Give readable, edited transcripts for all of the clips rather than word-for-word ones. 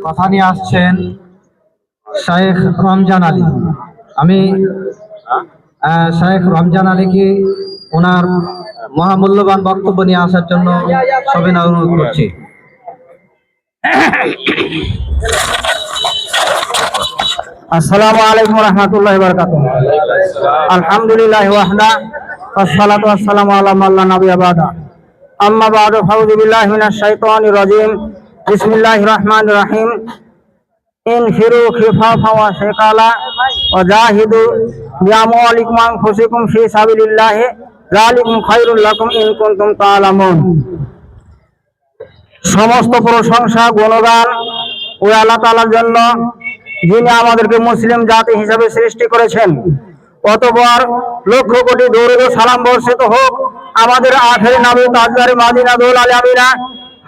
কথা নিয়ে আসছেন শেখ রমজান আলী। আমি শেখ রমজান আলীকে ওনার মহামূল্যবান বক্তব্য নিয়ে আসার জন্য সবিনয় অনুরোধ করছি। আসসালামু আলাইকুম রহমতুল্লাহি ওয়া বারাকাতুহু। আলহামদুলিল্লাহি ওয়াহদা ওয়াসসালাতু ওয়াসসালামু আলা মান লা নাবিয়্যা বা'দা। আম্মা বা'দু ফাউযু বিল্লাহি মিনাশ শাইতানির রাজীম। বিসমিল্লাহির রহমানির রহিম। ইনফিরু খিফাফা ওয়া সিকালা ওয়া জাহিদু বিআমওয়ালিকুম ওয়া আনফুসিকুম ফি সাবিলিল্লাহি যালিকুম খায়রুল লাকুম ইন কুনতুম তা'লামুন। সমস্ত প্রশংসা গুণগান ওই আল্লাহ তাআলার জন্য, যিনি আমাদেরকে মুসলিম জাতি হিসেবে সৃষ্টি করেছেন। অতঃপর লক্ষ কোটি দরুদ ও সালাম বর্ষিত হোক আমাদের আখেরি নবী তাজদারে মদিনা দৌল আলী আমিনা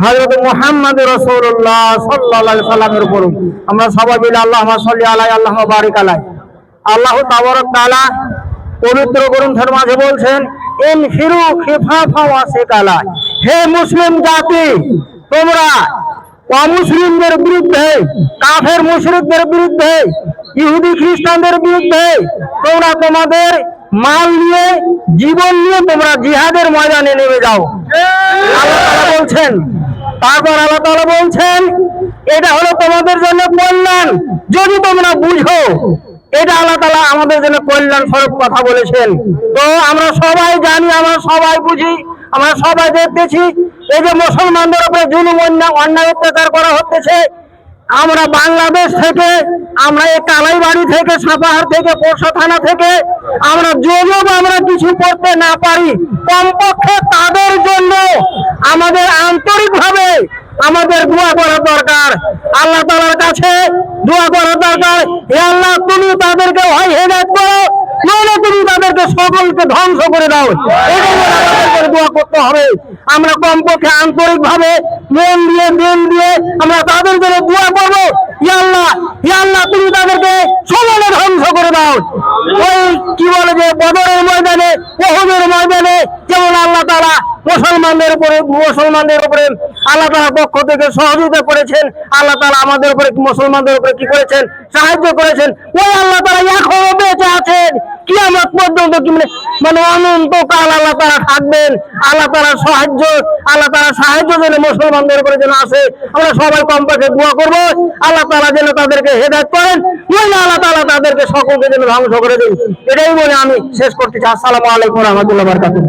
হযরত মুহাম্মদ রাসূলুল্লাহ সাল্লাল্লাহু আলাইহি সাল্লামের উপর আমরা সবাই মিলে আল্লাহুম্মা সাল্লি আলাইহি আল্লাহুম্মা বারিক আলাইহি। আল্লাহ তাবারক তাআলা পবিত্র গ্রন্থের মাঝে বলছেন, ইনফিরু খিফাফা ওয়া সিকালা, হে মুসলিম জাতি, তোমরা অমুসলিমদের বিরুদ্ধে, কাফের মুশরিকদের বিরুদ্ধে, ইহুদি খ্রিস্টানদের বিরুদ্ধে তোমরা তোমাদের মাল নিয়ে, জীবন নিয়ে তোমরা জিহাদের ময়দানে নেমে যাও। আল্লাহ তাআলা বলছেন। তারপর আল্লাহ তাআলা বলছেন, এটা হলো তোমাদের জন্য কল্যাণ যদি তোমরা বুঝো। এটা আল্লাহ তাআলা আমাদের জন্য কল্যাণ স্বরূপ কথা বলেছেন। তো আমরা সবাই জানি, আমরা সবাই বুঝি, আমরা সবাই দেখতেছি এই যে মুসলমানদের উপরে জুলুম, অন্যায়, অত্যাচার করা হচ্ছে। আমরা বাংলাদেশ থেকে, আমরা এই কালাইবাড়ি থেকে, সাপাহার থেকে, পোরশা থানা থেকে আমরা যদিও আমরা কিছু করতে না পারি, কমপক্ষে তাদের জন্য আমাদের আন্তরিকভাবে আমাদের দোয়া করা দরকার। আল্লাহ তাআলার কাছে দোয়া করা দরকার, হে আল্লাহ তুমি তাদেরকে হয় হেদায়েত করো, নইলে তুমি তাদেরকে সকলকে ধ্বংস করে দাও। এটা আমাদের দোয়া করতে হবে। আমরা কমপক্ষে আন্তরিকভাবে মন দিয়ে, দিল দিয়ে আমরা তাদের জন্য দোয়া করবো, হে আল্লাহ, হে আল্লাহ তুমি তাদেরকে সকলে ধ্বংস করে দাও। ওই কি বলে যে বদরের ময়দানে, উহুদের ময়দানে যেমন আল্লাহ তাআলা মুসলমানদের উপরে আল্লাহ তাআলা পক্ষ থেকে সহযোগিতা করেছেন, আল্লাহ তাআলা আমাদের উপরে, মুসলমানদের উপরে কি করেছেন, সাহায্য করেছেন। ওই আল্লাহ তাআলা এখনো বেঁচে আছেন, কিয়ামত পর্যন্ত, মানে অনন্তকাল আল্লাহ তাআলা থাকবেন। আল্লাহ তাআলার সাহায্য যেন মুসলমানদের উপরে যেন আসে। আমরা সবাই কমপক্ষে দোয়া করবো, আল্লাহ তাআলা যেন তাদেরকে হেদায়েত করেন, নইলে আল্লাহ তাআলা তাদেরকে সকলকে যেন ধ্বংস করে দিন। এটাই বলে আমি শেষ করতেছি। আসসালামু আলাইকুম ওয়া রাহমাতুল্লাহি ওয়া বারাকাতুহু।